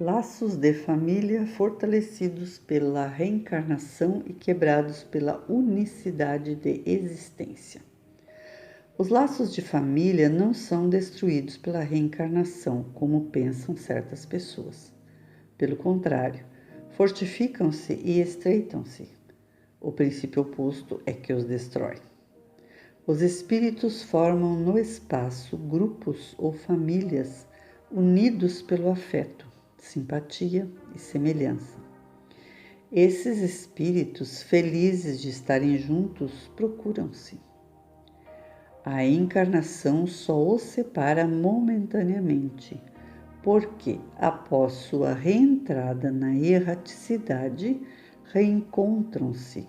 Laços de família fortalecidos pela reencarnação e quebrados pela unicidade de existência. Os laços de família não são destruídos pela reencarnação, como pensam certas pessoas. Pelo contrário, fortificam-se e estreitam-se. O princípio oposto é que os destrói. Os espíritos formam no espaço grupos ou famílias unidos pelo afeto, simpatia e semelhança. Esses espíritos, felizes de estarem juntos, procuram-se. A encarnação só os separa momentaneamente, porque, após sua reentrada na erraticidade, reencontram-se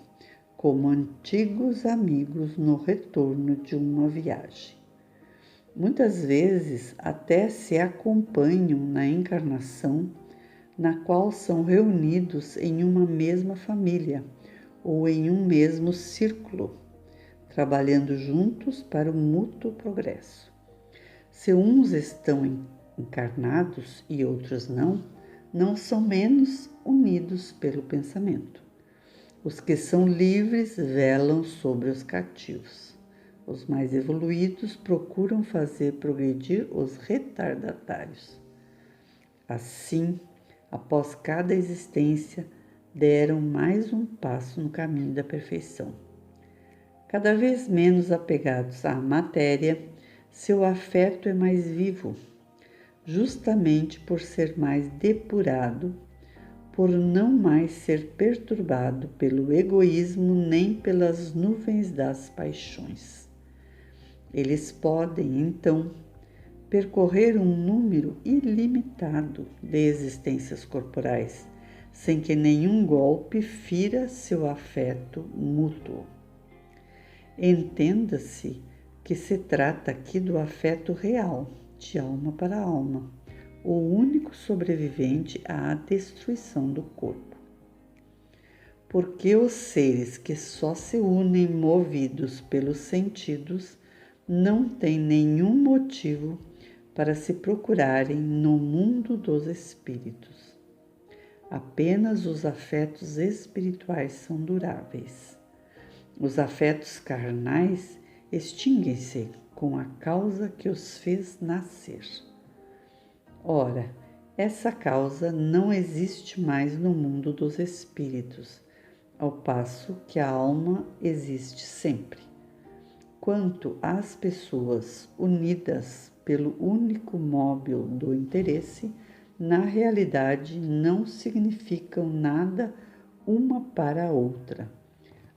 como antigos amigos no retorno de uma viagem. Muitas vezes até se acompanham na encarnação, na qual são reunidos em uma mesma família ou em um mesmo círculo, trabalhando juntos para o mútuo progresso. Se uns estão encarnados e outros não são menos unidos pelo pensamento. Os que são livres velam sobre os cativos. Os mais evoluídos procuram fazer progredir os retardatários. Assim, após cada existência, deram mais um passo no caminho da perfeição. Cada vez menos apegados à matéria, seu afeto é mais vivo, justamente por ser mais depurado, por não mais ser perturbado pelo egoísmo nem pelas nuvens das paixões. Eles podem, então, percorrer um número ilimitado de existências corporais, sem que nenhum golpe fira seu afeto mútuo. Entenda-se que se trata aqui do afeto real, de alma para alma, o único sobrevivente à destruição do corpo. Porque os seres que só se unem movidos pelos sentidos não têm nenhum motivo para se procurarem no mundo dos espíritos. Apenas os afetos espirituais são duráveis. Os afetos carnais extinguem-se com a causa que os fez nascer. Ora, essa causa não existe mais no mundo dos espíritos, ao passo que a alma existe sempre. Quanto às pessoas unidas pelo único móvel do interesse, na realidade não significam nada uma para a outra.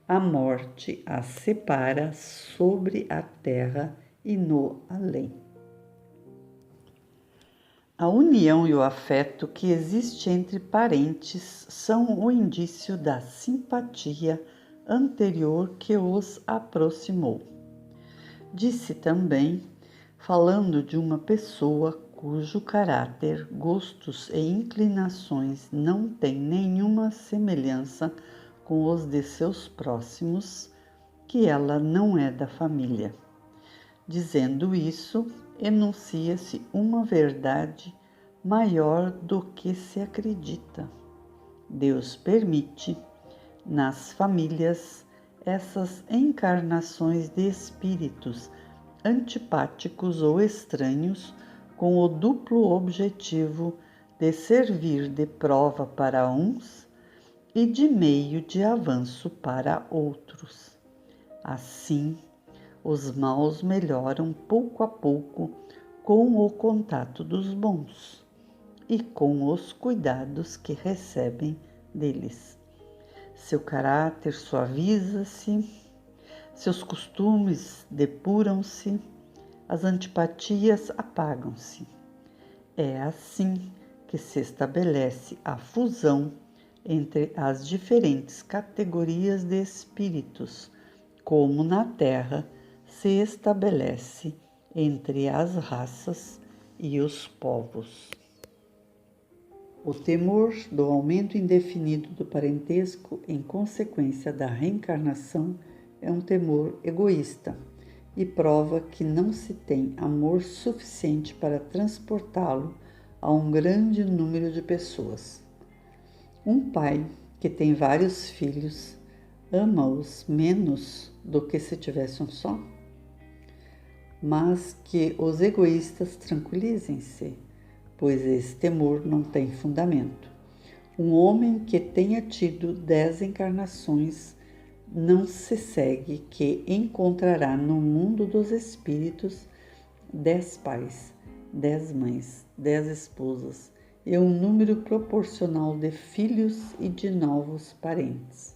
A morte as separa sobre a terra e no além. A união e o afeto que existe entre parentes são o indício da simpatia anterior que os aproximou. Disse também, falando de uma pessoa cujo caráter, gostos e inclinações não têm nenhuma semelhança com os de seus próximos, que ela não é da família. Dizendo isso, enuncia-se uma verdade maior do que se acredita. Deus permite, nas famílias, essas encarnações de espíritos antipáticos ou estranhos, com o duplo objetivo de servir de prova para uns e de meio de avanço para outros. Assim, os maus melhoram pouco a pouco com o contato dos bons e com os cuidados que recebem deles. Seu caráter suaviza-se, seus costumes depuram-se, as antipatias apagam-se. É assim que se estabelece a fusão entre as diferentes categorias de espíritos, como na Terra se estabelece entre as raças e os povos. O temor do aumento indefinido do parentesco em consequência da reencarnação é um temor egoísta e prova que não se tem amor suficiente para transportá-lo a um grande número de pessoas. Um pai que tem vários filhos ama-os menos do que se tivesse um só? Mas que os egoístas tranquilizem-se, pois esse temor não tem fundamento. Um homem que tenha tido 10 encarnações não se segue que encontrará no mundo dos espíritos 10 pais, 10 mães, 10 esposas e um número proporcional de filhos e de novos parentes.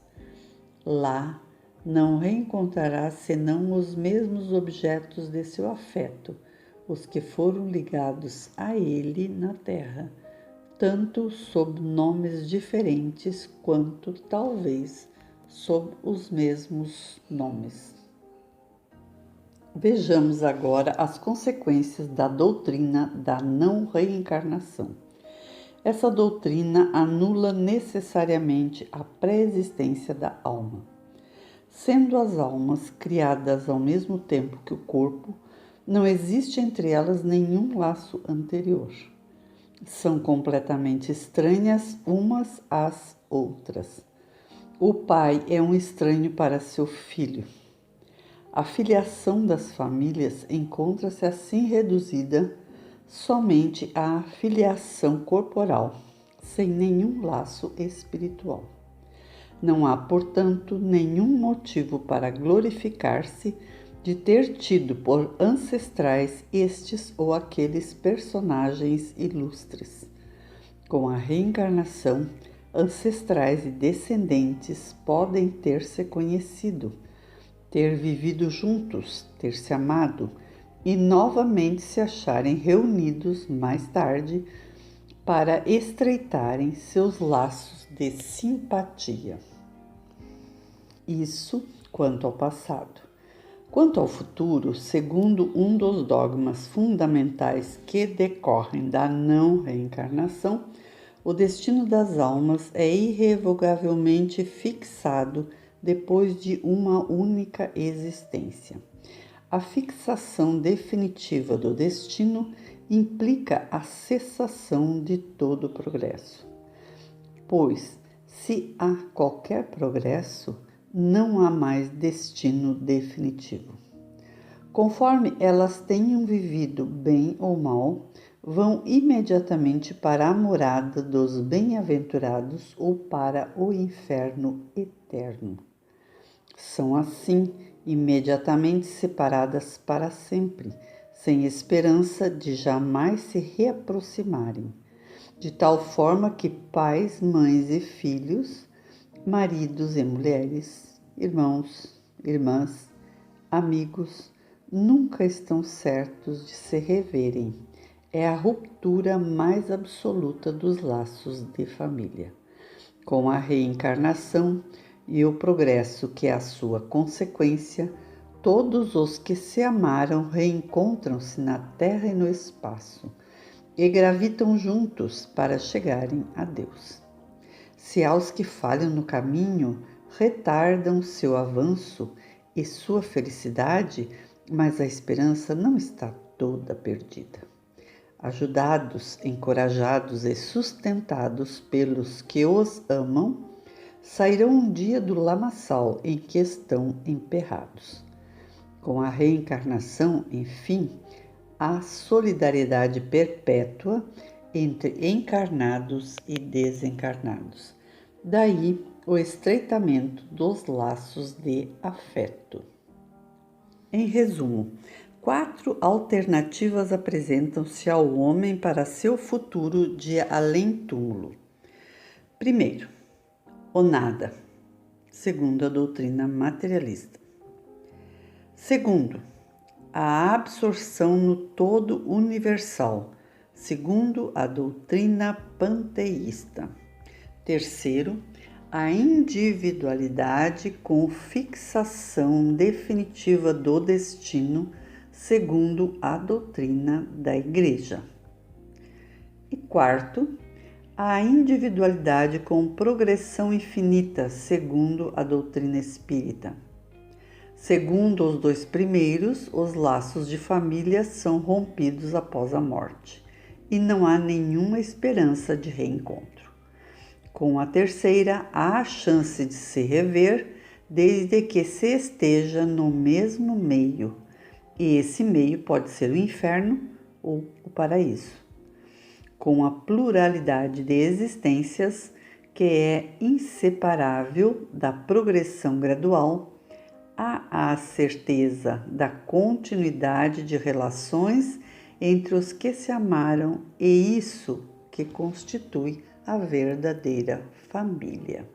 Lá não reencontrará senão os mesmos objetos de seu afeto, os que foram ligados a ele na terra, tanto sob nomes diferentes quanto, talvez, sob os mesmos nomes. Vejamos agora as consequências da doutrina da não reencarnação. Essa doutrina anula necessariamente a pré-existência da alma. Sendo as almas criadas ao mesmo tempo que o corpo, não existe entre elas nenhum laço anterior. São completamente estranhas umas às outras. O pai é um estranho para seu filho. A filiação das famílias encontra-se assim reduzida somente à filiação corporal, sem nenhum laço espiritual. Não há, portanto, nenhum motivo para glorificar-se de ter tido por ancestrais estes ou aqueles personagens ilustres. Com a reencarnação, ancestrais e descendentes podem ter se conhecido, ter vivido juntos, ter se amado e novamente se acharem reunidos mais tarde para estreitarem seus laços de simpatia. Isso quanto ao passado. Quanto ao futuro, segundo um dos dogmas fundamentais que decorrem da não reencarnação, o destino das almas é irrevogavelmente fixado depois de uma única existência. A fixação definitiva do destino implica a cessação de todo o progresso. Pois, se há qualquer progresso, não há mais destino definitivo. Conforme elas tenham vivido bem ou mal, vão imediatamente para a morada dos bem-aventurados ou para o inferno eterno. São assim imediatamente separadas para sempre, sem esperança de jamais se reaproximarem, de tal forma que pais, mães e filhos, maridos e mulheres, irmãos, irmãs, amigos, nunca estão certos de se reverem. É a ruptura mais absoluta dos laços de família. Com a reencarnação e o progresso que é a sua consequência, todos os que se amaram reencontram-se na terra e no espaço e gravitam juntos para chegarem a Deus. Se aos que falham no caminho retardam seu avanço e sua felicidade, mas a esperança não está toda perdida. Ajudados, encorajados e sustentados pelos que os amam, sairão um dia do lamaçal em que estão emperrados. Com a reencarnação, enfim, há solidariedade perpétua entre encarnados e desencarnados. Daí o estreitamento dos laços de afeto. Em resumo, 4 alternativas apresentam-se ao homem para seu futuro de além-túmulo. Primeiro, o nada, segundo a doutrina materialista. Segundo, a absorção no todo universal, segundo a doutrina panteísta. Terceiro, a individualidade com fixação definitiva do destino, segundo a doutrina da Igreja. E quarto, a individualidade com progressão infinita, segundo a doutrina espírita. Segundo os 2 primeiros, os laços de família são rompidos após a morte, e não há nenhuma esperança de reencontro. Com a terceira, há a chance de se rever, desde que se esteja no mesmo meio, e esse meio pode ser o inferno ou o paraíso. Com a pluralidade de existências, que é inseparável da progressão gradual, há a certeza da continuidade de relações entre os que se amaram, e isso que constitui a verdadeira família.